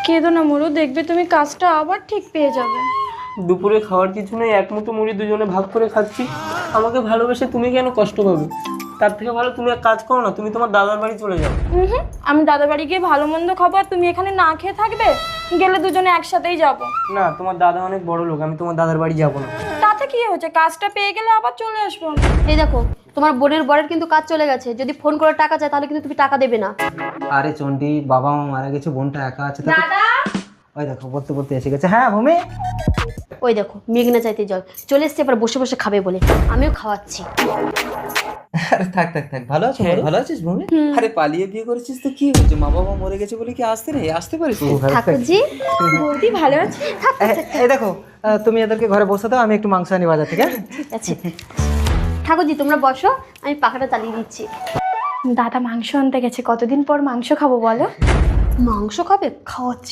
কেঁদো না মরু, দেখবে তুমি কাজটা আবার ঠিক পেয়ে যাবে। দুপুরে খাওয়ার কিছু নেই, এক মুঠো মুড়ি দুজনে ভাগ করে খাচ্ছি। আমাকে ভালোবেসে তুমি কেন কষ্ট পাবে? তার থেকে ভালো তুমি এক কাজ করো না, তুমি তোমার দাদার বাড়ি চলে যাও। আমি দাদা বাড়ি গিয়ে ভালো মন্দ খাবো আর তুমি এখানে না খেয়ে থাকবে? গেলে দুজনে একসাথেই যাব। না, তোমার দাদা অনেক বড় লোক, আমি তোমার দাদার বাড়ি যাবো না। তাতে কি হচ্ছে, কাজটা পেয়ে গেলে আবার চলে আসবো আমি। এই দেখো, তোমার বোনের বরের কিন্তু কাজ চলে গেছে। যদি ফোন করে টাকা চায় তাহলে কিন্তু তুমি টাকা দেবে না। আরে চন্ডি, বাবা মা মারা গেছে, বোনটা একা আছে। দাদা, ওই দেখো পড়তে পড়তে এসে গেছে। হ্যাঁ ভূমি, ওই দেখো মেঘনা চাইতে জল চলে এসছে, এবার বসে বসে খাবে বলে আমিও খাওয়াচ্ছি। আরে থাক থাক থাক, ভালো আছো? ভালো আছিস ভূমি? আরে পালিয়ে বিয়ে করেছিস তো কি হয়েছে? মা বাবা মরে গেছে বলে কি আসতে নেই? আসতে পারিস তো। ঠাকুরজি, বৌদি ভালো আছে? এই দেখো, তুমি এদেরকে ঘরে বসে দাও, আমি একটু মাংস আনি বাজার থেকে। ঠিক আছে। ঠাকুরজি তোমরা বসো, আমি পাখাটা চালিয়ে দিচ্ছি। দাদা মাংস আনতে গেছে, কতদিন পর মাংস খাবো বলো? মাংস খাবে? খাওয়াচ্ছি